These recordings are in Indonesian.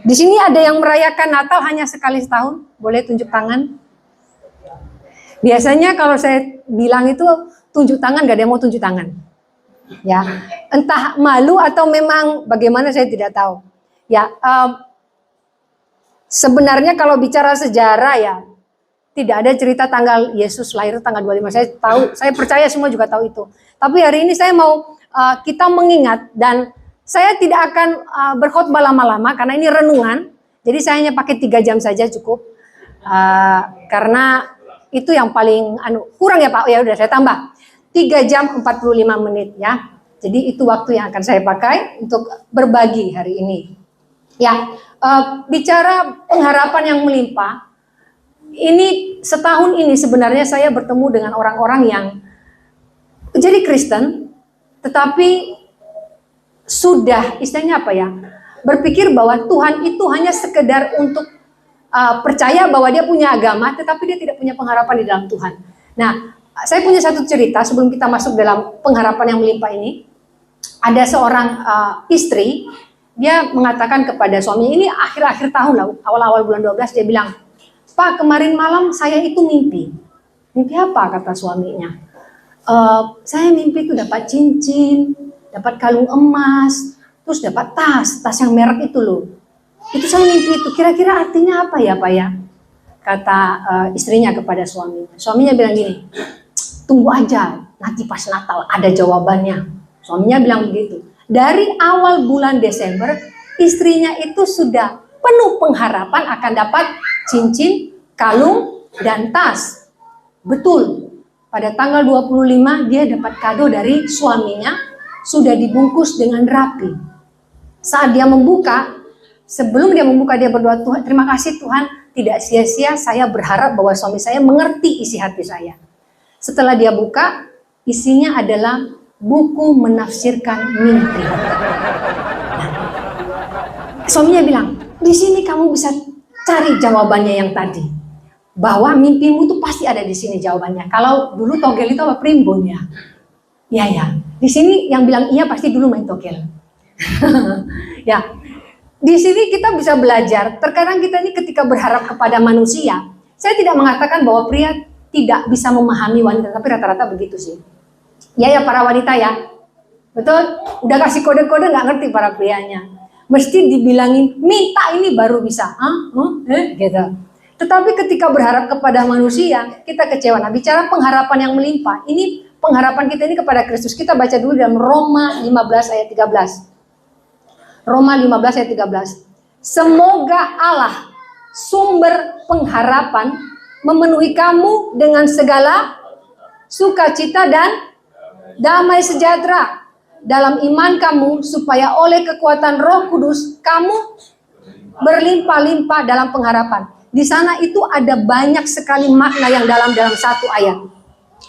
Di sini ada yang merayakan Natal hanya sekali setahun? Boleh tunjuk tangan? Biasanya kalau saya bilang itu tunjuk tangan, gak ada yang mau tunjuk tangan. Ya, entah malu atau memang bagaimana saya tidak tahu. Ya, sebenarnya kalau bicara sejarah ya tidak ada cerita tanggal Yesus lahir tanggal 25. Saya tahu, saya percaya semua juga tahu itu. Tapi hari ini saya mau kita mengingat, dan saya tidak akan berkhotbah lama-lama karena ini renungan. Jadi saya hanya pakai 3 jam saja cukup. Karena itu yang paling kurang ya Pak. Ya udah saya tambah 3 jam 45 menit ya. Jadi itu waktu yang akan saya pakai untuk berbagi hari ini. Ya, bicara pengharapan yang melimpah. Ini setahun ini sebenarnya saya bertemu dengan orang-orang yang jadi Kristen, tetapi sudah istilahnya apa ya, berpikir bahwa Tuhan itu hanya sekedar untuk percaya bahwa dia punya agama, tetapi dia tidak punya pengharapan di dalam Tuhan. Nah, saya punya satu cerita sebelum kita masuk dalam pengharapan yang melimpah ini. Ada seorang istri, dia mengatakan kepada suaminya, ini akhir-akhir tahun lah, awal-awal bulan 12, dia bilang, Pak, kemarin malam saya itu mimpi. Mimpi apa? Kata suaminya. Saya mimpi itu dapat cincin, dapat kalung emas, terus dapat tas yang merek itu loh. Itu saya mimpi itu, kira-kira artinya apa ya Pak ya? Kata istrinya kepada suaminya. Suaminya bilang gini, tunggu aja, nanti pas Natal ada jawabannya. Suaminya bilang begitu. Dari awal bulan Desember, istrinya itu sudah penuh pengharapan akan dapat cincin, kalung, dan tas. Betul, pada tanggal 25 dia dapat kado dari suaminya, sudah dibungkus dengan rapi. Saat dia membuka, sebelum dia membuka dia berdoa, Tuhan, terima kasih Tuhan, tidak sia-sia saya berharap bahwa suami saya mengerti isi hati saya. Setelah dia buka, isinya adalah buku menafsirkan mimpi. Suaminya bilang, di sini kamu bisa cari jawabannya yang tadi. Bahwa mimpimu tuh pasti ada di sini jawabannya. Kalau dulu togel itu apa, primbon ya? Ya. Di sini yang bilang iya pasti dulu main togel. Ya. Di sini kita bisa belajar. Terkadang kita ini ketika berharap kepada manusia, saya tidak mengatakan bahwa pria tidak bisa memahami wanita, tapi rata-rata begitu sih. Ya para wanita ya. Betul? Udah kasih kode-kode nggak ngerti para prianya. Mesti dibilangin minta ini baru bisa, gitu. Tetapi ketika berharap kepada manusia, kita kecewa. Nah, bicara pengharapan yang melimpah, ini pengharapan kita ini kepada Kristus. Kita baca dulu dalam Roma 15 ayat 13. Roma 15 ayat 13. Semoga Allah, sumber pengharapan, memenuhi kamu dengan segala sukacita dan damai sejahtera dalam iman kamu, supaya oleh kekuatan Roh Kudus kamu berlimpah-limpah dalam pengharapan. Di sana itu ada banyak sekali makna yang dalam satu ayat.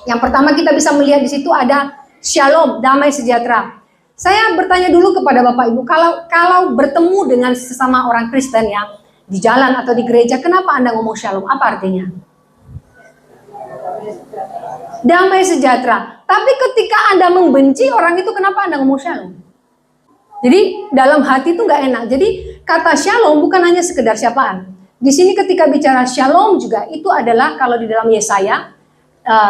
Yang pertama kita bisa melihat di situ ada shalom, damai sejahtera. Saya bertanya dulu kepada Bapak Ibu, kalau bertemu dengan sesama orang Kristen yang di jalan atau di gereja, kenapa Anda ngomong shalom? Apa artinya? Damai sejahtera. Tapi ketika Anda membenci orang itu, kenapa Anda ngomong shalom? Jadi dalam hati itu nggak enak. Jadi kata shalom bukan hanya sekedar syapaan. Di sini ketika bicara shalom juga itu adalah kalau di dalam Yesaya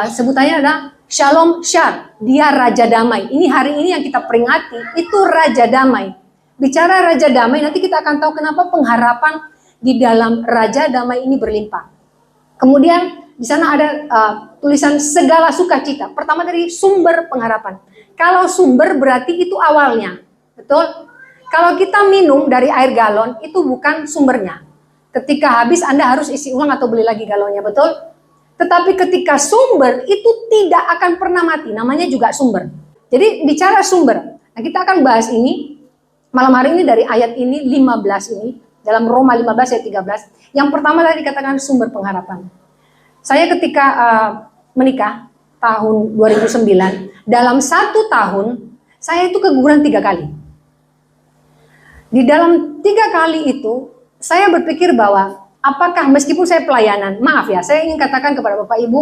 sebutannya adalah shalom shar. Dia raja damai. Ini hari ini yang kita peringati itu raja damai. Bicara raja damai, nanti kita akan tahu kenapa pengharapan di dalam raja damai ini berlimpah. Kemudian di sana ada tulisan segala sukacita. Pertama dari sumber pengharapan. Kalau sumber berarti itu awalnya. Betul? Kalau kita minum dari air galon, itu bukan sumbernya. Ketika habis Anda harus isi ulang atau beli lagi galonnya, betul? Tetapi ketika sumber, itu tidak akan pernah mati. Namanya juga sumber. Jadi bicara sumber. Nah, kita akan bahas ini malam hari ini dari ayat ini 15 ini. Dalam Roma 15 ayat 13. Yang pertama tadi dikatakan sumber pengharapan. Saya ketika menikah tahun 2009, dalam 1 tahun saya itu keguguran 3 kali. Di dalam 3 kali itu saya berpikir bahwa apakah meskipun saya pelayanan, maaf ya, saya ingin katakan kepada Bapak Ibu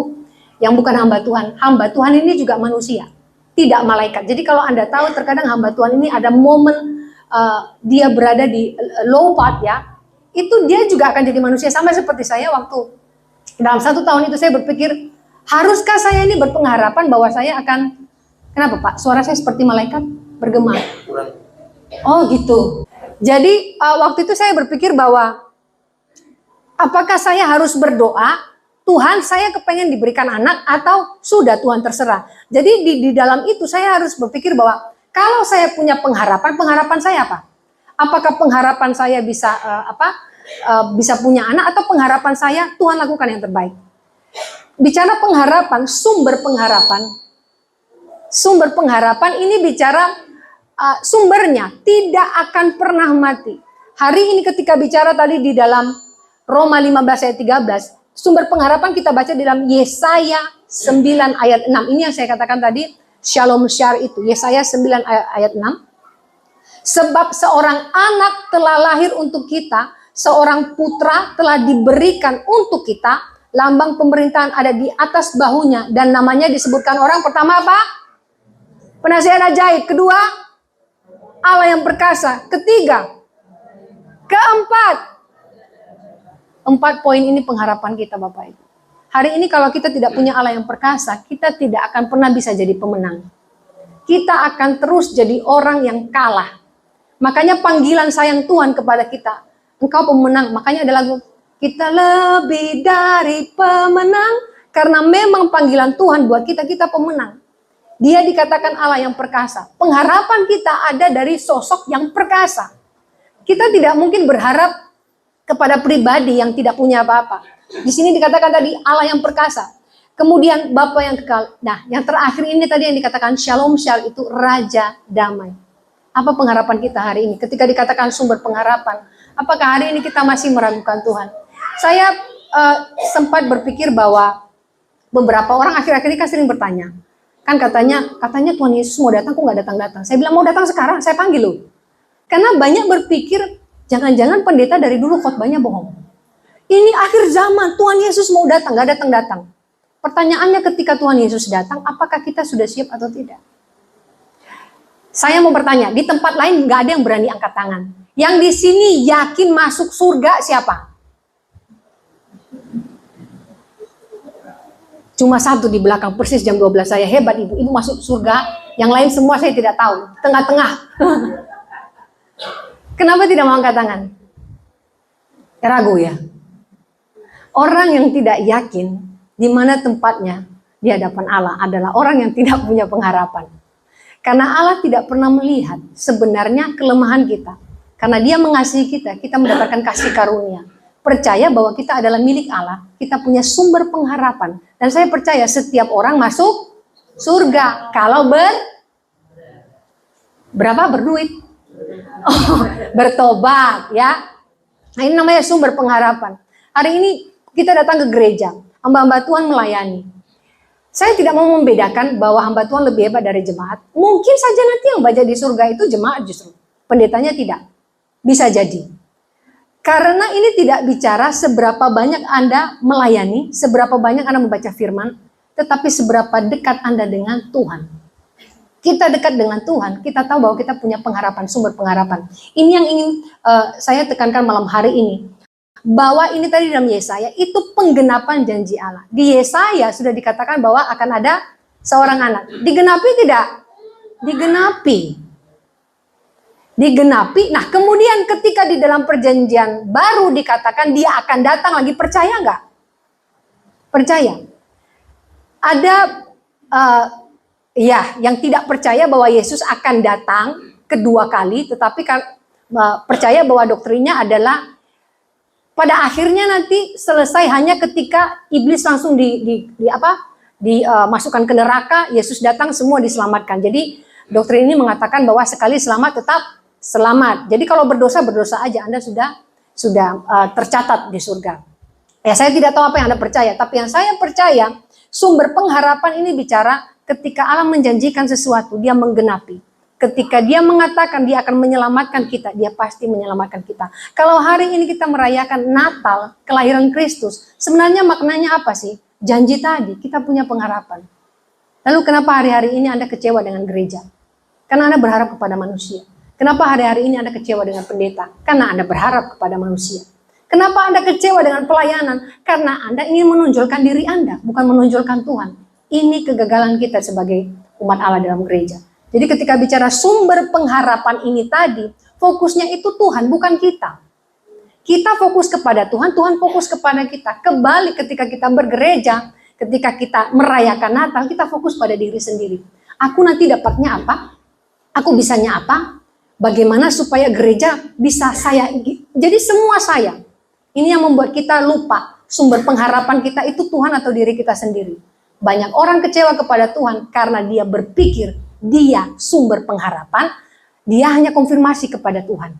yang bukan hamba Tuhan ini juga manusia, tidak malaikat. Jadi kalau Anda tahu terkadang hamba Tuhan ini ada momen dia berada di low part ya, itu dia juga akan jadi manusia sama seperti saya. Waktu dalam 1 tahun itu saya berpikir, haruskah saya ini berpengharapan bahwa saya akan, kenapa Pak? Suara saya seperti malaikat bergema. Oh gitu. Jadi waktu itu saya berpikir bahwa apakah saya harus berdoa, Tuhan saya kepengen diberikan anak, atau sudah Tuhan terserah. Jadi di dalam itu saya harus berpikir bahwa kalau saya punya pengharapan, pengharapan saya apa? Apakah pengharapan saya bisa bisa punya anak, atau pengharapan saya Tuhan lakukan yang terbaik? Bicara pengharapan, sumber pengharapan ini bicara sumbernya tidak akan pernah mati. Hari ini ketika bicara tadi di dalam Roma 15 ayat 13, sumber pengharapan kita baca di dalam Yesaya 9 ayat 6. Ini yang saya katakan tadi, Shalom Shar itu, Yesaya 9 ayat 6. Sebab seorang anak telah lahir untuk kita, seorang putra telah diberikan untuk kita, lambang pemerintahan ada di atas bahunya, dan namanya disebutkan orang. Pertama apa? Penasihat ajaib. Kedua, Allah yang perkasa. Ketiga, keempat. 4 poin ini pengharapan kita Bapak Ibu. Hari ini kalau kita tidak punya Allah yang perkasa, kita tidak akan pernah bisa jadi pemenang. Kita akan terus jadi orang yang kalah. Makanya panggilan sayang Tuhan kepada kita, engkau pemenang. Makanya ada lagu, kita lebih dari pemenang. Karena memang panggilan Tuhan buat kita, kita pemenang. Dia dikatakan Allah yang perkasa. Pengharapan kita ada dari sosok yang perkasa. Kita tidak mungkin berharap kepada pribadi yang tidak punya apa-apa. Di sini dikatakan tadi Allah yang perkasa. Kemudian Bapa yang kekal. Nah, yang terakhir ini tadi yang dikatakan Shalom Shar itu Raja Damai. Apa pengharapan kita hari ini? Ketika dikatakan sumber pengharapan, apakah hari ini kita masih meragukan Tuhan? Saya sempat berpikir bahwa beberapa orang akhir-akhir ini kan sering bertanya. Kan katanya Tuhan Yesus mau datang, kok nggak datang-datang? Saya bilang mau datang sekarang, saya panggil loh. Karena banyak berpikir, jangan-jangan pendeta dari dulu khotbahnya bohong. Ini akhir zaman, Tuhan Yesus mau datang, gak datang-datang. Pertanyaannya ketika Tuhan Yesus datang, apakah kita sudah siap atau tidak? Saya mau bertanya, di tempat lain gak ada yang berani angkat tangan. Yang di sini yakin masuk surga siapa? Cuma satu di belakang, persis jam 12 saya, hebat ibu masuk surga. Yang lain semua saya tidak tahu, tengah-tengah. Kenapa tidak mau angkat tangan? Ragu ya. Orang yang tidak yakin di mana tempatnya di hadapan Allah adalah orang yang tidak punya pengharapan. Karena Allah tidak pernah melihat sebenarnya kelemahan kita. Karena Dia mengasihi kita, kita mendapatkan kasih karunia. Percaya bahwa kita adalah milik Allah, kita punya sumber pengharapan. Dan saya percaya setiap orang masuk surga kalau berduit. Oh, bertobat ya. Nah, ini namanya sumber pengharapan. Hari ini kita datang ke gereja, hamba-hamba Tuhan melayani. Saya tidak mau membedakan bahwa hamba Tuhan lebih hebat dari jemaat. Mungkin saja nanti yang baca di surga itu jemaat justru. Pendetanya tidak. Bisa jadi. Karena ini tidak bicara seberapa banyak Anda melayani, seberapa banyak Anda membaca firman, tetapi seberapa dekat Anda dengan Tuhan. Kita dekat dengan Tuhan, kita tahu bahwa kita punya pengharapan, sumber pengharapan. Ini yang ingin saya tekankan malam hari ini. Bahwa ini tadi dalam Yesaya, itu penggenapan janji Allah. Di Yesaya sudah dikatakan bahwa akan ada seorang anak. Digenapi tidak? Digenapi. Nah kemudian ketika di dalam perjanjian baru dikatakan dia akan datang lagi, percaya nggak? Percaya. Ada yang tidak percaya bahwa Yesus akan datang kedua kali, tetapi percaya bahwa doktrinnya adalah pada akhirnya nanti selesai hanya ketika iblis langsung dimasukkan ke neraka, Yesus datang semua diselamatkan. Jadi doktrin ini mengatakan bahwa sekali selamat tetap selamat. Jadi kalau berdosa aja, Anda sudah tercatat di surga. Ya saya tidak tahu apa yang Anda percaya, tapi yang saya percaya sumber pengharapan ini bicara ketika Allah menjanjikan sesuatu, Dia menggenapi. Ketika Dia mengatakan Dia akan menyelamatkan kita, Dia pasti menyelamatkan kita. Kalau hari ini kita merayakan Natal, kelahiran Kristus, sebenarnya maknanya apa sih? Janji tadi, kita punya pengharapan. Lalu kenapa hari-hari ini Anda kecewa dengan gereja? Karena Anda berharap kepada manusia. Kenapa hari-hari ini Anda kecewa dengan pendeta? Karena Anda berharap kepada manusia. Kenapa Anda kecewa dengan pelayanan? Karena Anda ingin menonjolkan diri Anda, bukan menonjolkan Tuhan. Ini kegagalan kita sebagai umat Allah dalam gereja. Jadi ketika bicara sumber pengharapan ini tadi, fokusnya itu Tuhan, bukan kita. Kita fokus kepada Tuhan, Tuhan fokus kepada kita. Kembali ketika kita bergereja, ketika kita merayakan Natal, kita fokus pada diri sendiri. Aku nanti dapatnya apa? Aku bisanya apa? Bagaimana supaya gereja bisa saya? Jadi semua saya. Ini yang membuat kita lupa. Sumber pengharapan kita itu Tuhan atau diri kita sendiri. Banyak orang kecewa kepada Tuhan karena dia berpikir dia sumber pengharapan. Dia hanya konfirmasi kepada Tuhan.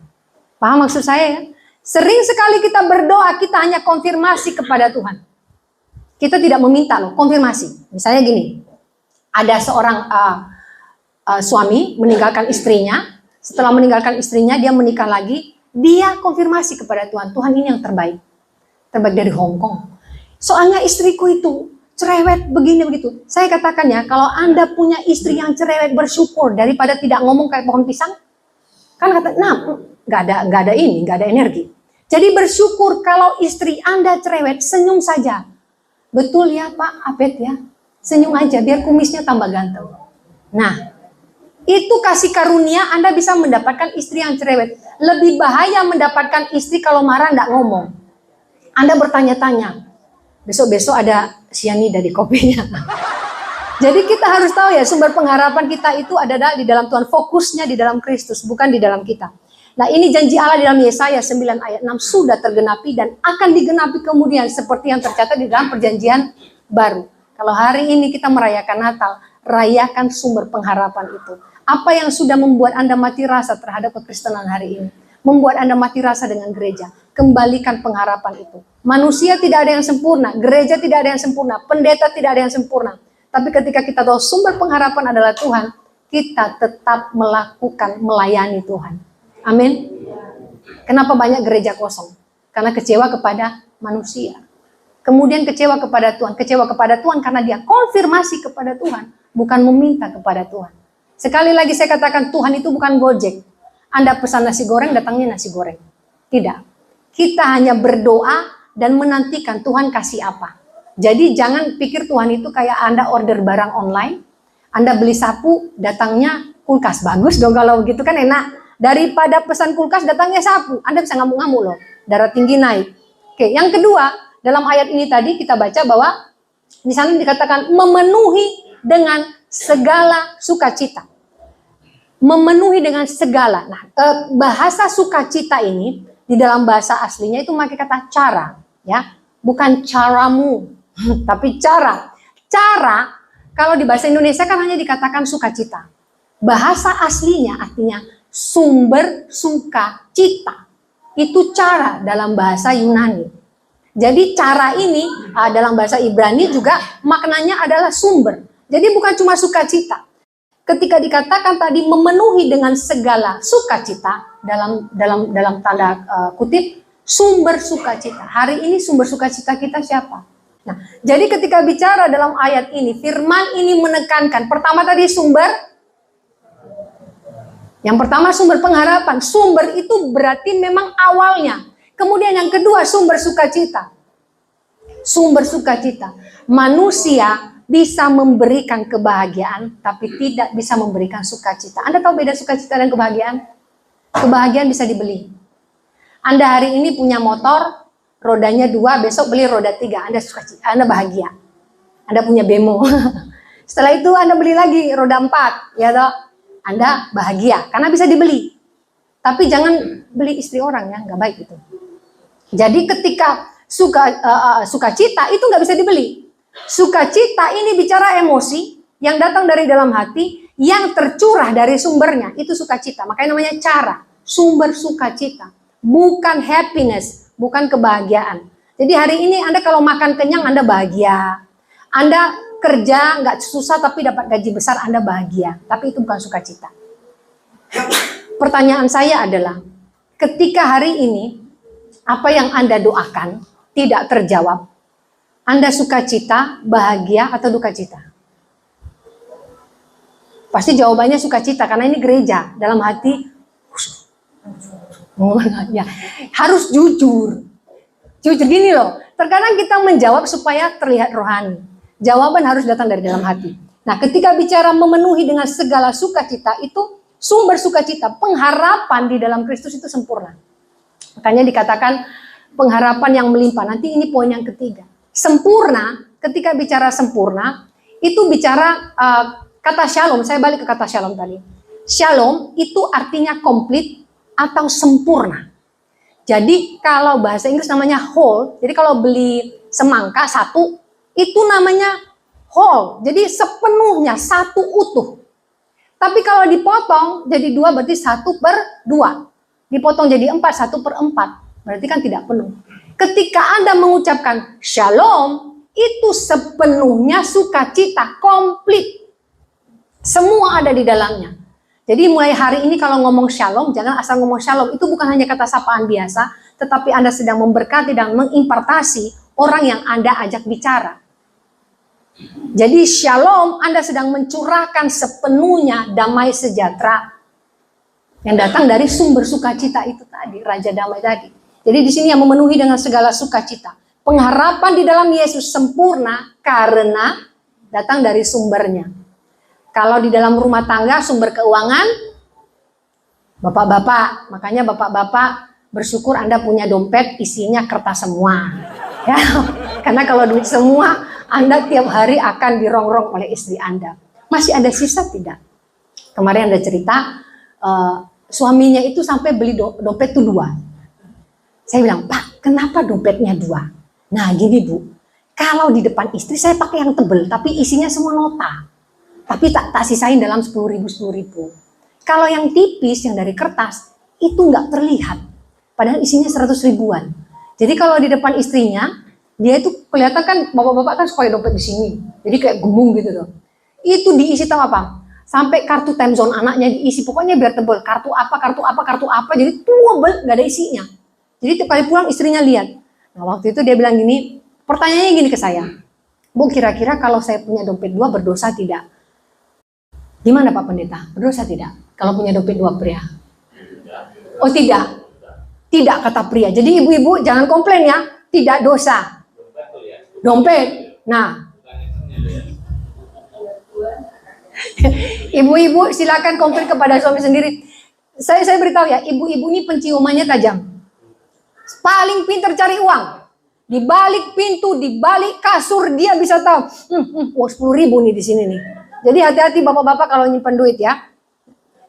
Paham maksud saya ya? Sering sekali kita berdoa, kita hanya konfirmasi kepada Tuhan. Kita tidak meminta loh, konfirmasi. Misalnya gini, ada seorang suami meninggalkan istrinya. Setelah meninggalkan istrinya, dia menikah lagi. Dia konfirmasi kepada Tuhan, Tuhan ini yang terbaik. Terbaik dari Hong Kong. Soalnya istriku itu cerewet begini begitu. Saya katakan ya, kalau Anda punya istri yang cerewet, bersyukur daripada tidak ngomong kayak pohon pisang. Kan kata, nah, nggak ada energi. Jadi bersyukur kalau istri Anda cerewet, senyum saja. Betul ya Pak Abed ya, senyum aja biar kumisnya tambah ganteng. Nah, itu kasih karunia Anda bisa mendapatkan istri yang cerewet. Lebih bahaya mendapatkan istri kalau marah nggak ngomong. Anda bertanya-tanya, besok-besok ada sianida di kopinya. Jadi kita harus tahu ya, sumber pengharapan kita itu ada di dalam Tuhan. Fokusnya di dalam Kristus, bukan di dalam kita. Nah ini janji Allah di dalam Yesaya 9 ayat 6 sudah tergenapi dan akan digenapi kemudian seperti yang tercatat di dalam perjanjian baru. Kalau hari ini kita merayakan Natal, rayakan sumber pengharapan itu. Apa yang sudah membuat Anda mati rasa terhadap kekristenan hari ini? Membuat Anda mati rasa dengan gereja. Kembalikan pengharapan itu. Manusia tidak ada yang sempurna, gereja tidak ada yang sempurna, pendeta tidak ada yang sempurna. Tapi ketika kita tahu sumber pengharapan adalah Tuhan, kita tetap melakukan, melayani Tuhan. Amin. Kenapa banyak gereja kosong? Karena kecewa kepada manusia. Kemudian kecewa kepada Tuhan. Kecewa kepada Tuhan karena dia konfirmasi kepada Tuhan, bukan meminta kepada Tuhan. Sekali lagi saya katakan, Tuhan itu bukan Gojek. Anda pesan nasi goreng, datangnya nasi goreng. Tidak. Kita hanya berdoa dan menantikan Tuhan kasih apa. Jadi jangan pikir Tuhan itu kayak Anda order barang online. Anda beli sapu, datangnya kulkas. Bagus dong kalau begitu kan enak. Daripada pesan kulkas, datangnya sapu. Anda bisa ngamuk-ngamuk loh. Darah tinggi naik. Oke, yang kedua, dalam ayat ini tadi kita baca bahwa di sana dikatakan memenuhi dengan segala sukacita. Memenuhi dengan segala. Nah, bahasa sukacita ini di dalam bahasa aslinya itu memakai kata cara, ya, bukan caramu, tapi cara. Cara kalau di bahasa Indonesia kan hanya dikatakan sukacita. Bahasa aslinya artinya sumber sukacita. Itu cara dalam bahasa Yunani. Jadi cara ini dalam bahasa Ibrani juga maknanya adalah sumber. Jadi bukan cuma sukacita. Ketika dikatakan tadi memenuhi dengan segala sukacita dalam tanda kutip sumber sukacita. Hari ini sumber sukacita kita siapa? Nah, jadi ketika bicara dalam ayat ini, firman ini menekankan pertama tadi sumber. Yang pertama sumber pengharapan. Sumber itu berarti memang awalnya. Kemudian yang kedua sumber sukacita. Sumber sukacita. Manusia bisa memberikan kebahagiaan, tapi tidak bisa memberikan sukacita. Anda tahu beda sukacita dan kebahagiaan? Kebahagiaan bisa dibeli. Anda hari ini punya motor, rodanya 2, besok beli roda 3. Anda sukacita, Anda bahagia. Anda punya bemo. Setelah itu Anda beli lagi roda 4, ya toh? Anda bahagia karena bisa dibeli. Tapi jangan beli istri orang ya, nggak baik itu. Jadi ketika sukacita itu nggak bisa dibeli. Sukacita ini bicara emosi yang datang dari dalam hati, yang tercurah dari sumbernya, itu sukacita. Makanya namanya cara, sumber sukacita. Bukan happiness, bukan kebahagiaan. Jadi hari ini Anda kalau makan kenyang, Anda bahagia. Anda kerja nggak susah tapi dapat gaji besar, Anda bahagia. Tapi itu bukan sukacita. Pertanyaan saya adalah, ketika hari ini, apa yang Anda doakan tidak terjawab, Anda sukacita, bahagia, atau duka cita? Pasti jawabannya sukacita, karena ini gereja. Dalam hati, ya, harus jujur. Jujur gini loh, terkadang kita menjawab supaya terlihat rohani. Jawaban harus datang dari dalam hati. Nah, ketika bicara memenuhi dengan segala sukacita, itu sumber sukacita, pengharapan di dalam Kristus itu sempurna. Makanya dikatakan pengharapan yang melimpah. Nanti ini poin yang ketiga. Sempurna, ketika bicara sempurna, itu bicara kata shalom. Saya balik ke kata shalom tadi. Shalom itu artinya komplit atau sempurna. Jadi kalau bahasa Inggris namanya whole, jadi kalau beli semangka satu, itu namanya whole. Jadi sepenuhnya, satu utuh. Tapi kalau dipotong jadi 2 berarti 1/2. Dipotong jadi 4, 1/4. Berarti kan tidak penuh. Ketika Anda mengucapkan shalom, itu sepenuhnya sukacita, komplit. Semua ada di dalamnya. Jadi mulai hari ini kalau ngomong shalom, jangan asal ngomong shalom. Itu bukan hanya kata sapaan biasa, tetapi Anda sedang memberkati dan mengimpartasi orang yang Anda ajak bicara. Jadi shalom, Anda sedang mencurahkan sepenuhnya damai sejahtera yang datang dari sumber sukacita itu tadi, Raja Damai tadi. Jadi di sini yang memenuhi dengan segala sukacita. Pengharapan di dalam Yesus sempurna karena datang dari sumbernya. Kalau di dalam rumah tangga sumber keuangan, bapak-bapak, makanya bapak-bapak bersyukur Anda punya dompet isinya kertas semua. Ya, karena kalau duit semua, Anda tiap hari akan dirongrong oleh istri Anda. Masih ada sisa tidak? Kemarin ada cerita, suaminya itu sampai beli dompet itu 2. Saya bilang, Pak, kenapa dompetnya 2? Nah gini Bu, kalau di depan istri saya pakai yang tebel, tapi isinya semua nota. Tapi tak sisain dalam 10.000. Kalau yang tipis, yang dari kertas, itu nggak terlihat. Padahal isinya 100 ribuan. Jadi kalau di depan istrinya, dia itu kelihatan kan, bapak-bapak kan suka dompet di sini. Jadi kayak gembung gitu loh. Itu diisi tahu apa? Sampai kartu time zone anaknya diisi. Pokoknya biar tebel. Kartu apa. Jadi tebel, nggak ada isinya. Jadi tiap kali pulang istrinya lihat. Nah waktu itu dia bilang gini, pertanyaannya gini ke saya. Bu, kira-kira kalau saya punya dompet 2 berdosa tidak? Gimana Pak Pendeta? Berdosa tidak? Kalau punya dompet 2 pria? Oh tidak. Tidak kata pria. Jadi ibu-ibu jangan komplain ya. Tidak dosa. Dompet. Nah. Ibu-ibu silakan komplain kepada suami sendiri. Saya beritahu ya, ibu-ibu ini penciumannya tajam. Paling pintar cari uang. Di balik pintu, di balik kasur dia bisa tahu. 10.000 nih di sini nih. Jadi hati-hati bapak-bapak kalau nyimpan duit ya.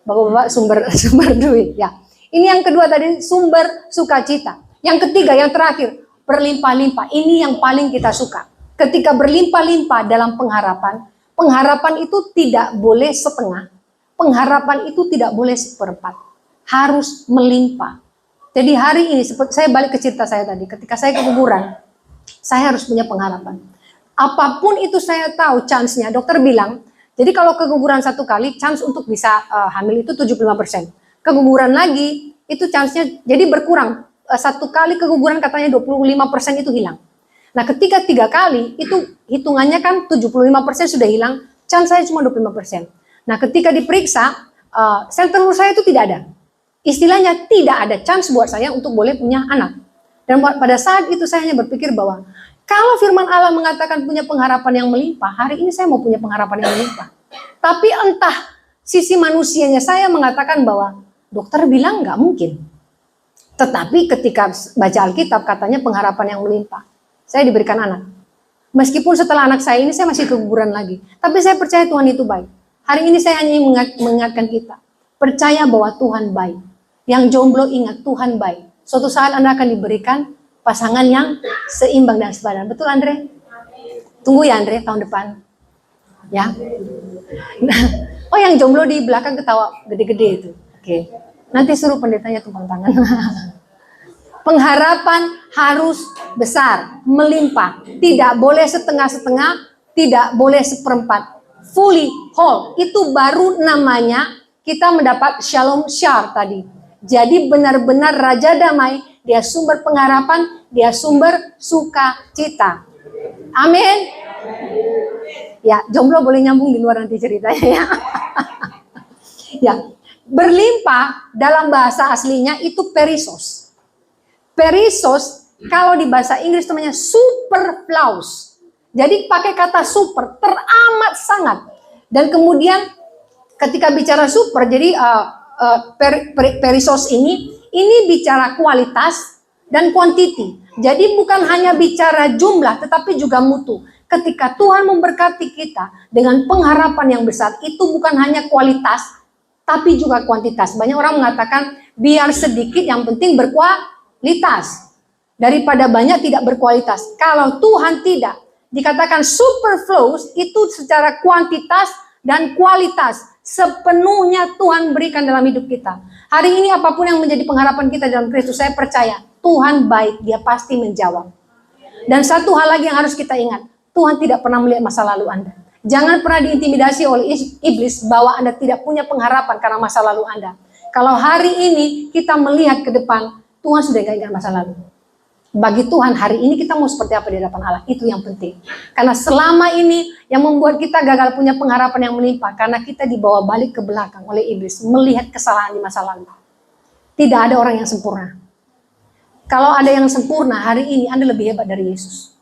Bapak-bapak sumber duit ya. Ini yang kedua tadi, sumber sukacita. Yang ketiga, yang terakhir, berlimpah-limpah. Ini yang paling kita suka. Ketika berlimpah-limpah dalam pengharapan, pengharapan itu tidak boleh setengah. Pengharapan itu tidak boleh 1/4. Harus melimpah. Jadi hari ini, saya balik ke cerita saya tadi. Ketika saya keguguran, saya harus punya pengharapan. Apapun itu saya tahu chance-nya. Dokter bilang, jadi kalau keguguran 1 kali, chance untuk bisa hamil itu 75%. Keguguran lagi, itu chance-nya jadi berkurang. 1 kali keguguran katanya 25% itu hilang. Nah ketika 3 kali, itu hitungannya kan 75% sudah hilang, chance saya cuma 25%. Nah ketika diperiksa, sel telur saya itu tidak ada. Istilahnya tidak ada chance buat saya untuk boleh punya anak. Dan pada saat itu saya hanya berpikir bahwa, kalau firman Allah mengatakan punya pengharapan yang melimpah, hari ini saya mau punya pengharapan yang melimpah. Tapi entah sisi manusianya saya mengatakan bahwa dokter bilang nggak mungkin. Tetapi ketika baca Alkitab katanya pengharapan yang melimpah. Saya diberikan anak. Meskipun setelah anak saya ini saya masih keguguran lagi. Tapi saya percaya Tuhan itu baik. Hari ini saya hanya mengingatkan kita. Percaya bahwa Tuhan baik. Yang jomblo ingat Tuhan baik. Suatu saat Anda akan diberikan pasangan yang seimbang dan sepadan. Betul Andre? Tunggu ya Andre tahun depan. Ya. Oh yang jomblo di belakang ketawa gede-gede itu. Oke. Nanti suruh pendetanya tumpang tangan. Pengharapan harus besar, melimpah. Tidak boleh setengah-setengah, tidak boleh 1/4. Fully whole. Itu baru namanya kita mendapat shalom shar tadi. Jadi benar-benar Raja Damai, dia sumber pengharapan, dia sumber sukacita. Amin. Ya, jomblo boleh nyambung di luar nanti ceritanya ya. Ya, berlimpah dalam bahasa aslinya itu perisos. Perisos Kalau di bahasa Inggris namanya superfluous. Jadi pakai kata super, teramat sangat. Dan kemudian ketika bicara super, jadi perisos ini bicara kualitas dan quantity. Jadi bukan hanya bicara jumlah, tetapi juga mutu. Ketika Tuhan memberkati kita dengan pengharapan yang besar, itu bukan hanya kualitas, tapi juga kuantitas. Banyak orang mengatakan, biar sedikit yang penting berkualitas. Daripada banyak tidak berkualitas. Kalau Tuhan tidak, dikatakan superfluous, itu secara kuantitas dan kualitas. Sepenuhnya Tuhan berikan dalam hidup kita. Hari ini apapun yang menjadi pengharapan kita dalam Kristus, saya percaya Tuhan baik, Dia pasti menjawab. Dan satu hal lagi yang harus kita ingat, Tuhan tidak pernah melihat masa lalu Anda. Jangan pernah diintimidasi oleh iblis bahwa Anda tidak punya pengharapan karena masa lalu Anda. Kalau hari ini kita melihat ke depan, Tuhan sudah gak ingat masa lalu. Bagi Tuhan hari ini kita mau seperti apa di hadapan Allah, itu yang penting. Karena selama ini yang membuat kita gagal punya pengharapan yang melimpah, karena kita dibawa balik ke belakang oleh iblis, melihat kesalahan di masa lalu. Tidak ada orang yang sempurna. Kalau ada yang sempurna, hari ini Anda lebih hebat dari Yesus.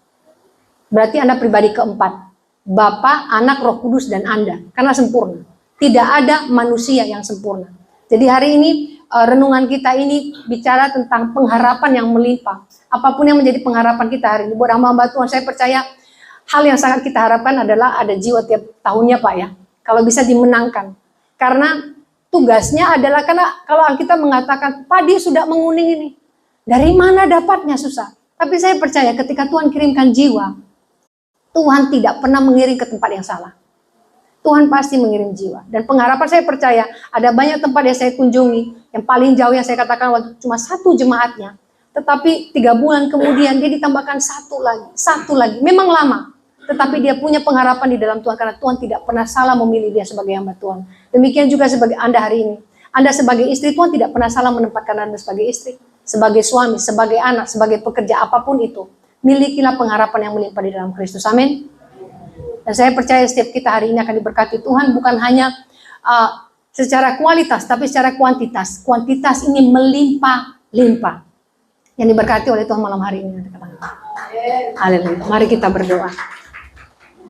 Berarti Anda pribadi keempat. Bapa, Anak, Roh Kudus, dan Anda. Karena sempurna. Tidak ada manusia yang sempurna. Jadi hari ini renungan kita ini bicara tentang pengharapan yang melimpah. Apapun yang menjadi pengharapan kita hari ini. Buat hamba-hamba Tuhan, saya percaya hal yang sangat kita harapkan adalah ada jiwa tiap tahunnya Pak ya. Kalau bisa dimenangkan. Karena tugasnya adalah, karena kalau Alkitab mengatakan, padi sudah menguning ini. Dari mana dapatnya susah. Tapi saya percaya ketika Tuhan kirimkan jiwa, Tuhan tidak pernah mengirim ke tempat yang salah. Tuhan pasti mengirim jiwa. Dan pengharapan saya percaya, ada banyak tempat yang saya kunjungi, yang paling jauh yang saya katakan waktu cuma satu jemaatnya. Tetapi 3 bulan kemudian dia ditambahkan satu lagi. Memang lama, tetapi dia punya pengharapan di dalam Tuhan, karena Tuhan tidak pernah salah memilih dia sebagai hamba Tuhan. Demikian juga sebagai Anda hari ini. Anda sebagai istri, Tuhan tidak pernah salah menempatkan Anda sebagai istri, sebagai suami, sebagai anak, sebagai pekerja, apapun itu. Milikilah pengharapan yang melimpah di dalam Kristus. Amin. Dan saya percaya setiap kita hari ini akan diberkati Tuhan, bukan hanya secara kualitas, tapi secara kuantitas. Kuantitas ini melimpah-limpah. Yang diberkati oleh Tuhan malam hari ini. Haleluya. Mari kita berdoa.